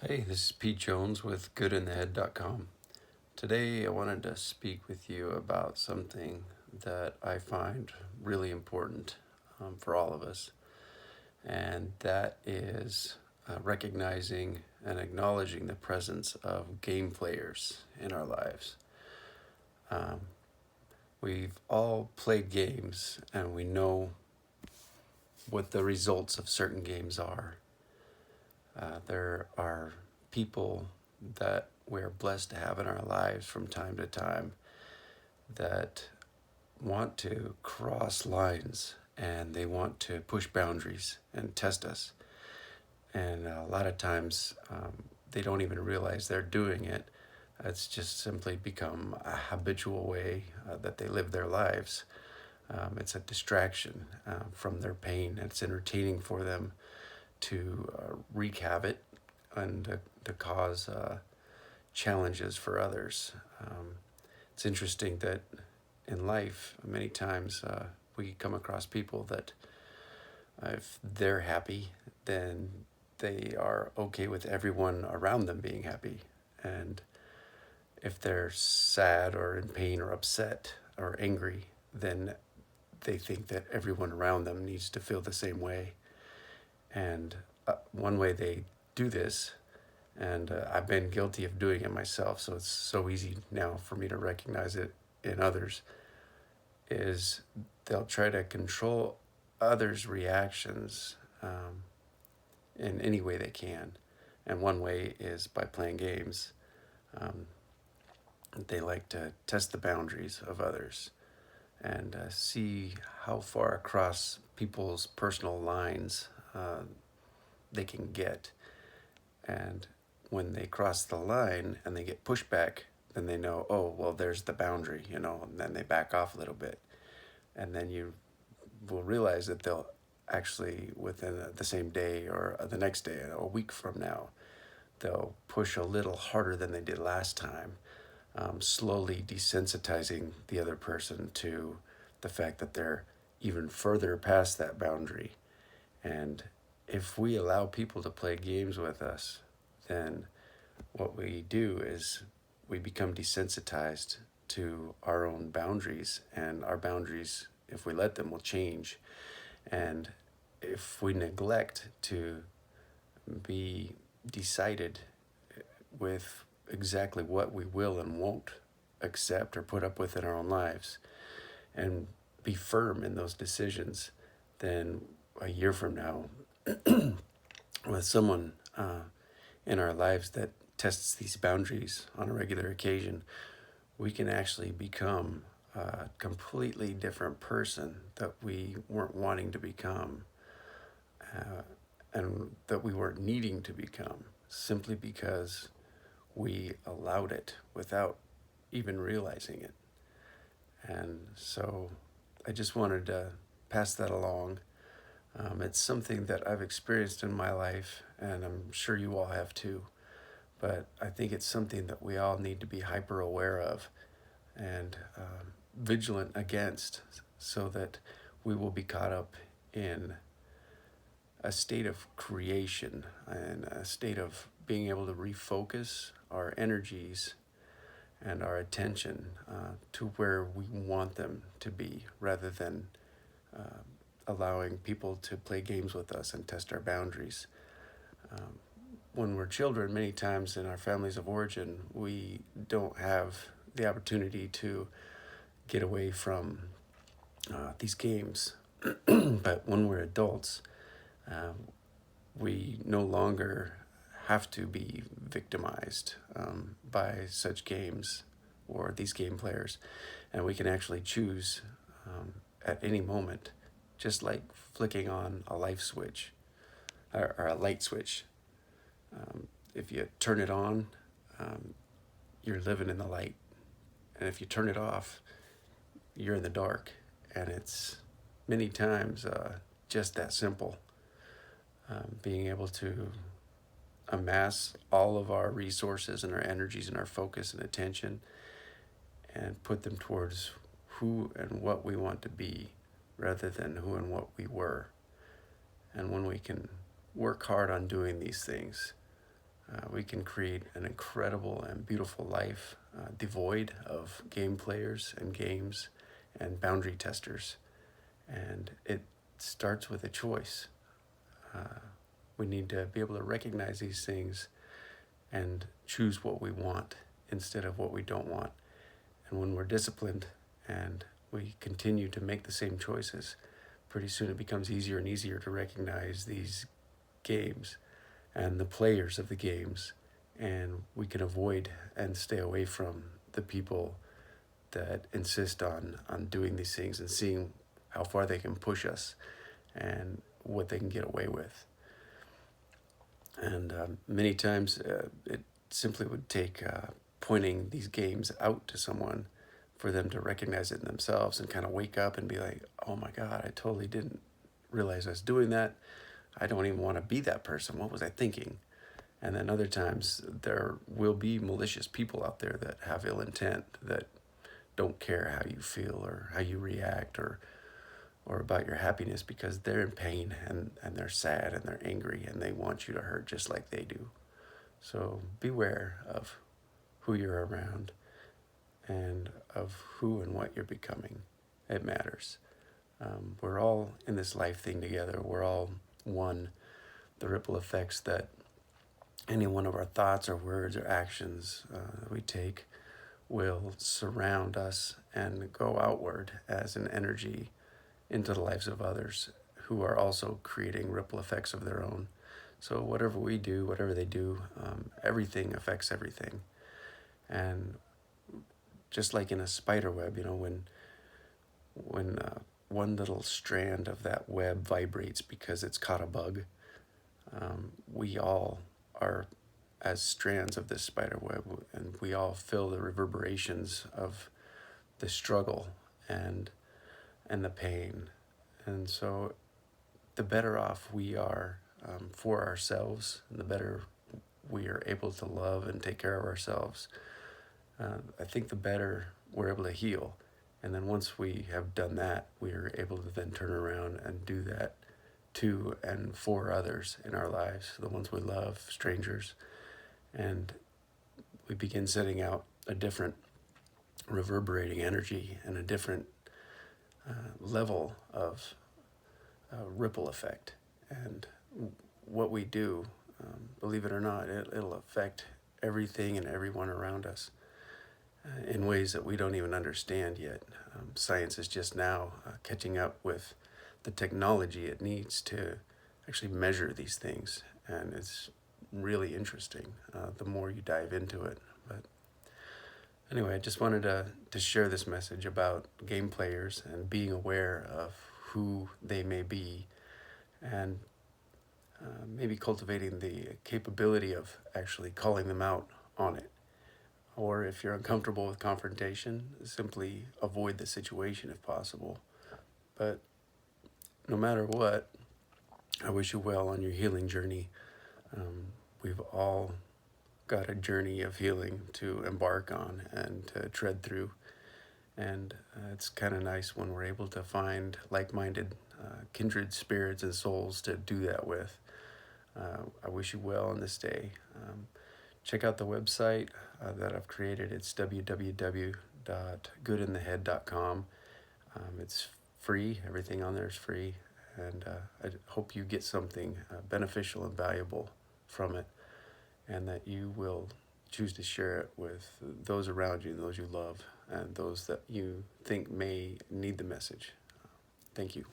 Hey, this is Pete Jones with goodinthehead.com. Today I wanted to speak with you about something that I find really important for all of us, and that is recognizing and acknowledging the presence of game players in our lives. Um, we've all played games and we know what the results of certain games are. There are people that we're blessed to have in our lives from time to time that want to cross lines and they want to push boundaries and test us. And a lot of times they don't even realize they're doing it. It's just simply become a habitual way that they live their lives. It's a distraction from their pain. It's entertaining for them to wreak havoc and to cause challenges for others. It's interesting that in life, many times we come across people that if they're happy, then they are okay with everyone around them being happy. And if they're sad or in pain or upset or angry, then they think that everyone around them needs to feel the same way. And one way they do this, and I've been guilty of doing it myself, so it's so easy now for me to recognize it in others, is they'll try to control others' reactions in any way they can. And one way is by playing games. Um, they like to test the boundaries of others and see how far across people's personal lines they can get. And when they cross the line and they get pushback, then they know, oh, well, there's the boundary, and then they back off a little bit. And then you will realize that they'll actually, within the same day or the next day, a week from now, they'll push a little harder than they did last time, slowly desensitizing the other person to the fact that they're even further past that boundary. And if we allow people to play games with us, then what we do is we become desensitized to our own boundaries, and our boundaries, if we let them, will change. And if we neglect to be decided with exactly what we will and won't accept or put up with in our own lives, and be firm in those decisions, then a year from now, with someone in our lives that tests these boundaries on a regular occasion, we can actually become a completely different person that we weren't wanting to become, and that we weren't needing to become, simply because we allowed it without even realizing it. And so I just wanted to pass that along. It's something that I've experienced in my life, and I'm sure you all have too. But I think it's something that we all need to be hyper aware of and vigilant against, so that we will be caught up in a state of creation and a state of being able to refocus our energies and our attention to where we want them to be, rather than allowing people to play games with us and test our boundaries. When we're children, many times in our families of origin, we don't have the opportunity to get away from these games. But when we're adults, we no longer have to be victimized by such games or these game players. And we can actually choose at any moment, just like flicking on a light switch or a light switch. If you turn it on, you're living in the light. And if you turn it off, you're in the dark. And it's many times just that simple. Being able to amass all of our resources and our energies and our focus and attention and put them towards who and what we want to be, rather than who and what we were. And when we can work hard on doing these things, We can create an incredible and beautiful life devoid of game players and games and boundary testers. And it starts with a choice. We need to be able to recognize these things and choose what we want instead of what we don't want. And when we're disciplined and we continue to make the same choices, pretty soon it becomes easier and easier to recognize these games and the players of the games, and we can avoid and stay away from the people that insist on doing these things and seeing how far they can push us and what they can get away with. And many times it simply would take pointing these games out to someone for them to recognize it in themselves and kind of wake up and be like, oh my God, I totally didn't realize I was doing that. I don't even want to be that person. What was I thinking? And then other times there will be malicious people out there that have ill intent, that don't care how you feel or how you react or about your happiness, because they're in pain and they're sad and they're angry and they want you to hurt just like they do. So beware of who you're around and of who and what you're becoming. It matters. We're all in this life thing together. We're all one. The ripple effects that any one of our thoughts or words or actions we take will surround us and go outward as an energy into the lives of others who are also creating ripple effects of their own. So whatever we do, whatever they do, everything affects everything. And just like in a spider web, when one little strand of that web vibrates because it's caught a bug, we all are as strands of this spider web, and we all feel the reverberations of the struggle and the pain. And so the better off we are for ourselves, and the better we are able to love and take care of ourselves, I think the better we're able to heal. And then once we have done that, we are able to then turn around and do that to and for others in our lives, the ones we love, strangers. And we begin setting out a different reverberating energy and a different level of ripple effect. And what we do, believe it or not, it'll affect everything and everyone around us in ways that we don't even understand yet. Science is just now catching up with the technology it needs to actually measure these things, and it's really interesting the more you dive into it. But anyway, I just wanted to share this message about game players and being aware of who they may be, and maybe cultivating the capability of actually calling them out on it. Or if you're uncomfortable with confrontation, simply avoid the situation if possible. But no matter what, I wish you well on your healing journey. We've all got a journey of healing to embark on and to tread through. And it's kind of nice when we're able to find like-minded, kindred spirits and souls to do that with. I wish you well on this day. Check out the website that I've created. It's www.goodinthehead.com. It's free. Everything on there is free. And I hope you get something beneficial and valuable from it, and that you will choose to share it with those around you, those you love, and those that you think may need the message. Thank you.